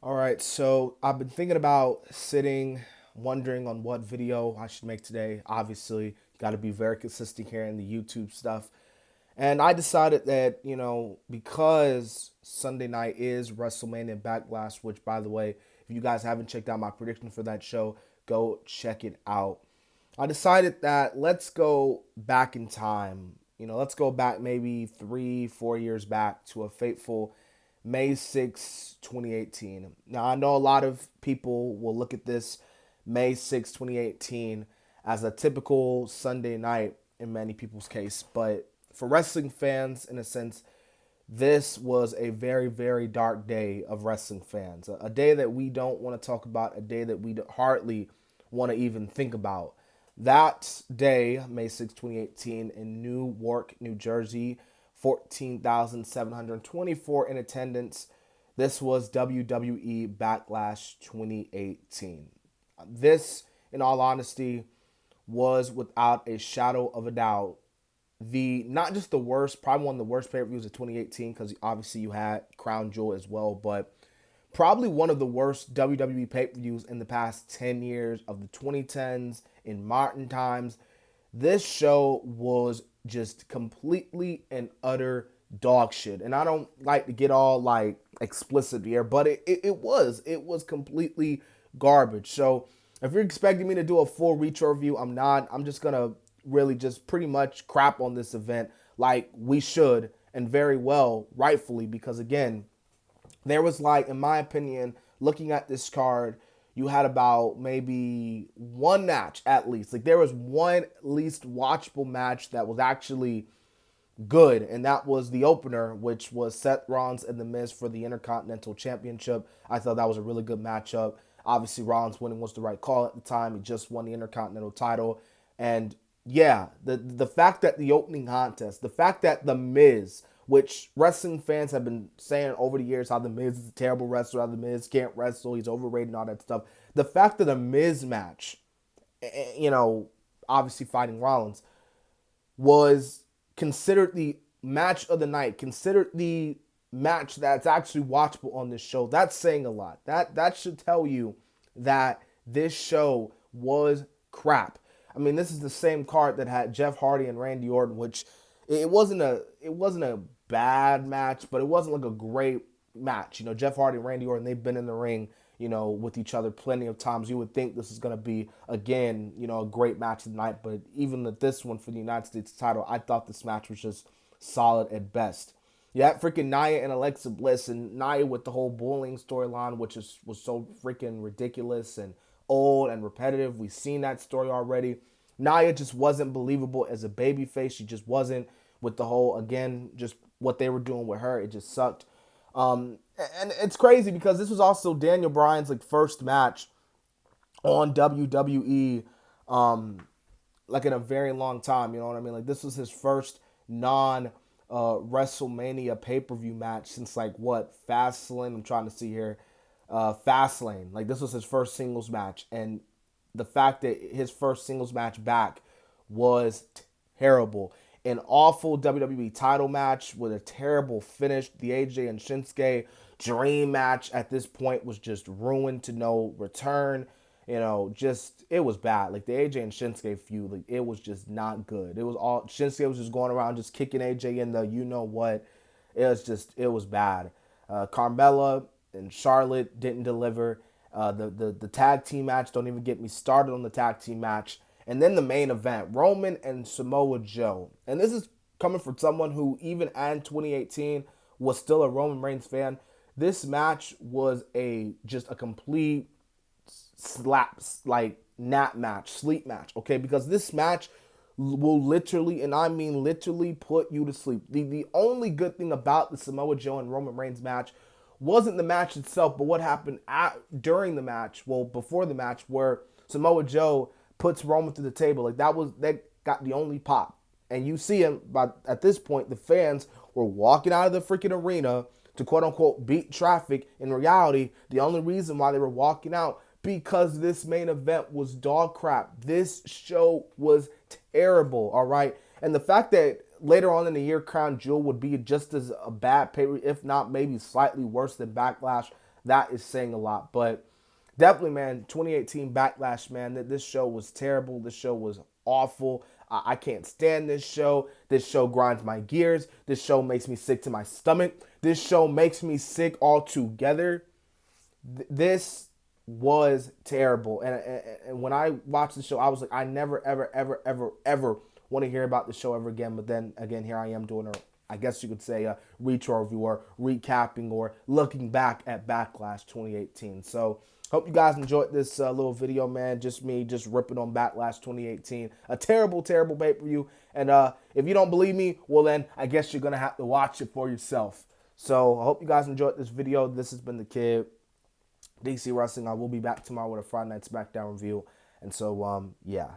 All right, so I've been thinking about sitting, wondering on what video I should make today. Obviously, got to be very consistent here in the YouTube stuff. And I decided that, because Sunday night is WrestleMania Backlash, which, by the way, if you guys haven't checked out my prediction for that show, go check it out. I decided that let's go back in time. Let's go back maybe 3, 4 years back to a fateful May 6, 2018. Now, I know a lot of people will look at this May 6, 2018 as a typical Sunday night in many people's case, but for wrestling fans, in a sense, this was a very, very dark day of wrestling fans. A day that we don't want to talk about, a day that we hardly want to even think about. That day, May 6, 2018, in Newark, New Jersey, 14,724 in attendance. This was WWE Backlash 2018. This, in all honesty, was without a shadow of a doubt the not just the worst, probably one of the worst pay-per-views of 2018 because obviously you had Crown Jewel as well, but probably one of the worst WWE pay-per-views in the past 10 years of the 2010s in modern times. This show was just completely and utter dog shit. And I don't like to get all like explicit here, but it was completely garbage. So if you're expecting me to do a full retro review, I'm not. I'm just gonna really just pretty much crap on this event like we should and very well, rightfully, because again, there was like, in my opinion, looking at this card, you had about maybe one match at least. Like there was one at least watchable match that was actually good, and that was the opener, which was Seth Rollins and The Miz for the Intercontinental Championship. I thought that was a really good matchup. Obviously, Rollins winning was the right call at the time. He just won the Intercontinental title, and yeah, the fact that the opening contest, the fact that The Miz, which wrestling fans have been saying over the years how The Miz is a terrible wrestler, how The Miz can't wrestle, he's overrated and all that stuff. The fact that the Miz match, obviously fighting Rollins, was considered the match of the night, considered the match that's actually watchable on this show. That's saying a lot. That should tell you that this show was crap. I mean, this is the same card that had Jeff Hardy and Randy Orton, which it wasn't a bad match, but it wasn't like a great match. Jeff Hardy and Randy Orton, they've been in the ring, with each other plenty of times. You would think this is going to be, again, a great match tonight. But even this one for the United States title, I thought this match was just solid at best. You had freaking Nia and Alexa Bliss, and Nia with the whole bullying storyline, which was so freaking ridiculous and old and repetitive. We've seen that story already. Nia just wasn't believable as a babyface. She just wasn't with the whole, again, just what they were doing with her. It just sucked. And it's crazy because this was also Daniel Bryan's like first match on WWE, like in a very long time. You know what I mean? Like this was his first non WrestleMania pay per view match since like what Fastlane. I'm trying to see here, Fastlane. Like this was his first singles match, and the fact that his first singles match back was terrible. An awful WWE title match with a terrible finish. The AJ and Shinsuke dream match at this point was just ruined to no return. Just it was bad. Like the AJ and Shinsuke feud, like it was just not good. It was all Shinsuke was just going around just kicking AJ in the you know what. It was bad. Carmella and Charlotte didn't deliver. The tag team match, don't even get me started on the tag team match. And then the main event, Roman and Samoa Joe. And this is coming from someone who, even in 2018, was still a Roman Reigns fan. This match was just a complete slaps like nap match, sleep match, okay? Because this match will literally, and I mean literally, put you to sleep. The only good thing about the Samoa Joe and Roman Reigns match wasn't the match itself, but what happened during the match, well, before the match, where Samoa Joe puts Roman through the table. Like that got the only pop. And you see him, but at this point, the fans were walking out of the freaking arena to quote unquote beat traffic. In reality, the only reason why they were walking out because this main event was dog crap. This show was terrible, all right? And the fact that later on in the year, Crown Jewel would be just as a bad pay, if not maybe slightly worse than Backlash, that is saying a lot. But definitely, man, 2018 Backlash, man, this show was terrible. This show was awful. I can't stand this show. This show grinds my gears. This show makes me sick to my stomach. This show makes me sick altogether. This was terrible. And when I watched the show, I was like, I never, ever, ever, ever, ever want to hear about the show ever again. But then again, here I am doing I guess you could say a retro review or recapping or looking back at Backlash 2018. So hope you guys enjoyed this little video, man. Just me just ripping on Backlash 2018. A terrible, terrible pay-per-view. And if you don't believe me, well then I guess you're going to have to watch it for yourself. So I hope you guys enjoyed this video. This has been The Kid, DC Wrestling. I will be back tomorrow with a Friday Night SmackDown review. And so, yeah.